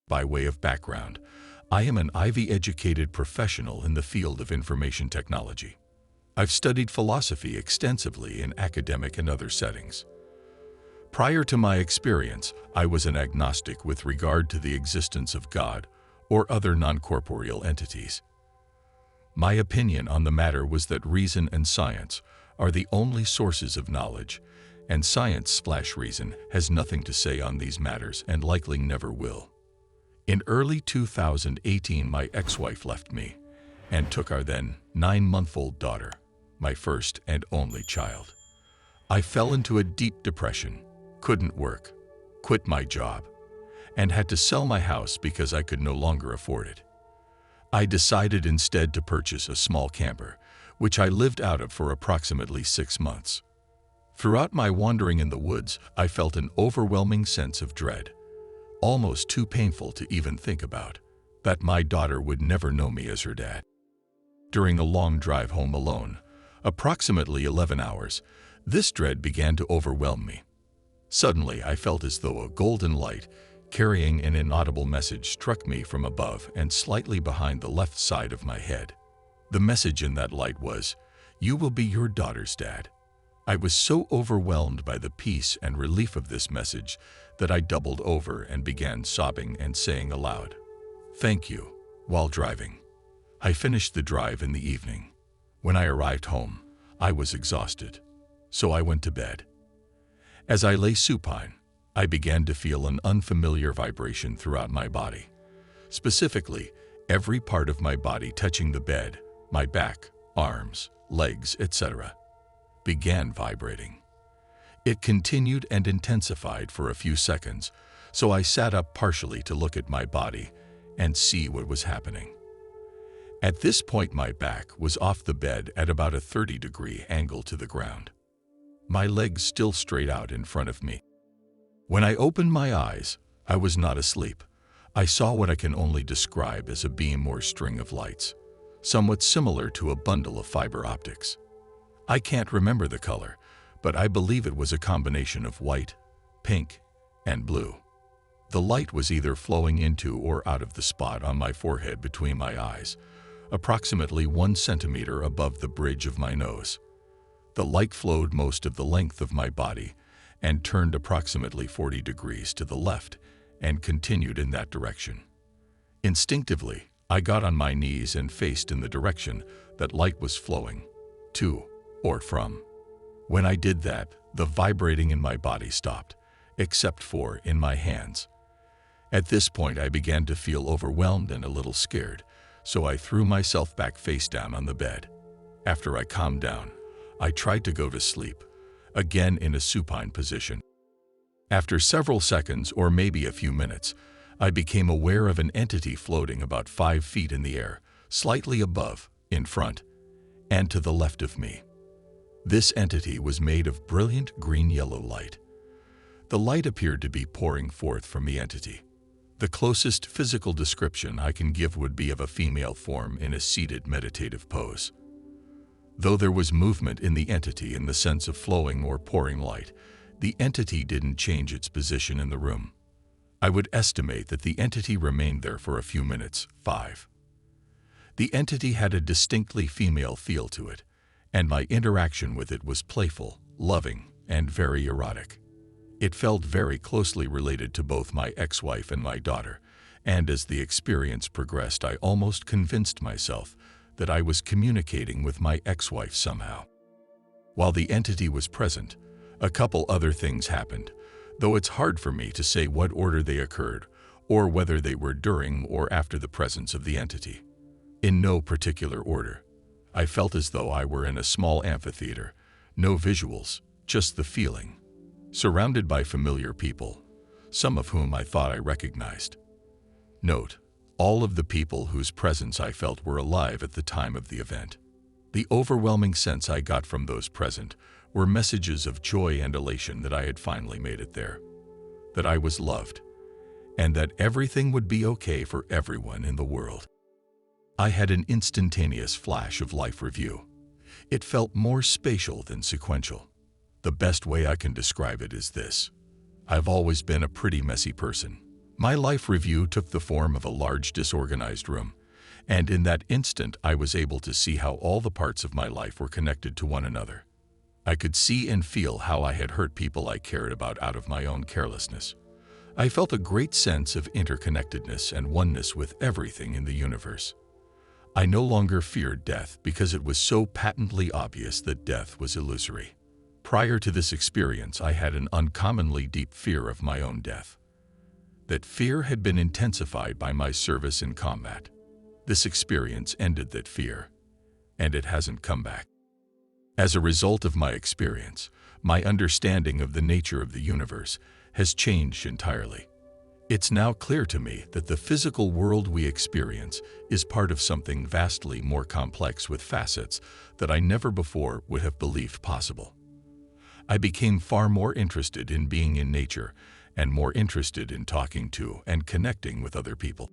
By way of background, I am an Ivy-educated professional in the field of information technology. I've studied philosophy extensively in academic and other settings. Prior to my experience, I was an agnostic with regard to the existence of God or other non-corporeal entities. My opinion on the matter was that reason and science are the only sources of knowledge, and science/reason has nothing to say on these matters and likely never will. In early 2018, my ex-wife left me and took our then 9-month-old daughter, my first and only child. I fell into a deep depression, couldn't work, quit my job, and had to sell my house because I could no longer afford it. I decided instead to purchase a small camper, which I lived out of for approximately 6 months. Throughout my wandering in the woods, I felt an overwhelming sense of dread, almost too painful to even think about, that my daughter would never know me as her dad. During a long drive home alone, approximately 11 hours, this dread began to overwhelm me. Suddenly, I felt as though a golden light carrying an inaudible message struck me from above and slightly behind the left side of my head. The message in that light was, "You will be your daughter's dad." I was so overwhelmed by the peace and relief of this message that I doubled over and began sobbing and saying aloud, "Thank you," while driving. I finished the drive in the evening. When I arrived home, I was exhausted, so I went to bed. As I lay supine, I began to feel an unfamiliar vibration throughout my body. Specifically, every part of my body touching the bed, my back, arms, legs, etc., began vibrating. It continued and intensified for a few seconds, so I sat up partially to look at my body and see what was happening. At this point, my back was off the bed at about a 30-degree angle to the ground. My legs still straight out in front of me. When I opened my eyes, I was not asleep. I saw what I can only describe as a beam or string of lights, somewhat similar to a bundle of fiber optics. I can't remember the color, but I believe it was a combination of white, pink, and blue. The light was either flowing into or out of the spot on my forehead between my eyes, approximately 1 centimeter above the bridge of my nose. The light flowed most of the length of my body and turned approximately 40 degrees to the left and continued in that direction. Instinctively, I got on my knees and faced in the direction that light was flowing to or from. When I did that, the vibrating in my body stopped, except for in my hands. At this point, I began to feel overwhelmed and a little scared, so I threw myself back face down on the bed. After I calmed down, I tried to go to sleep, again in a supine position. After several seconds, or maybe a few minutes, I became aware of an entity floating about 5 feet in the air, slightly above, in front, and to the left of me. This entity was made of brilliant green-yellow light. The light appeared to be pouring forth from the entity. The closest physical description I can give would be of a female form in a seated meditative pose. Though there was movement in the entity in the sense of flowing or pouring light, the entity didn't change its position in the room. I would estimate that the entity remained there for a few minutes, 5. The entity had a distinctly female feel to it, and my interaction with it was playful, loving, and very erotic. It felt very closely related to both my ex-wife and my daughter, and as the experience progressed, I almost convinced myself that I was communicating with my ex-wife somehow. While the entity was present, a couple other things happened, though it's hard for me to say what order they occurred or whether they were during or after the presence of the entity. In no particular order. I felt as though I were in a small amphitheater, no visuals, just the feeling, surrounded by familiar people, some of whom I thought I recognized. Note, all of the people whose presence I felt were alive at the time of the event. The overwhelming sense I got from those present were messages of joy and elation that I had finally made it there, that I was loved, and that everything would be okay for everyone in the world. I had an instantaneous flash of life review. It felt more spatial than sequential. The best way I can describe it is this. I've always been a pretty messy person. My life review took the form of a large disorganized room, and in that instant I was able to see how all the parts of my life were connected to one another. I could see and feel how I had hurt people I cared about out of my own carelessness. I felt a great sense of interconnectedness and oneness with everything in the universe. I no longer feared death because it was so patently obvious that death was illusory. Prior to this experience, I had an uncommonly deep fear of my own death. That fear had been intensified by my service in combat. This experience ended that fear, and it hasn't come back. As a result of my experience, my understanding of the nature of the universe has changed entirely. It's now clear to me that the physical world we experience is part of something vastly more complex with facets that I never before would have believed possible. I became far more interested in being in nature and more interested in talking to and connecting with other people.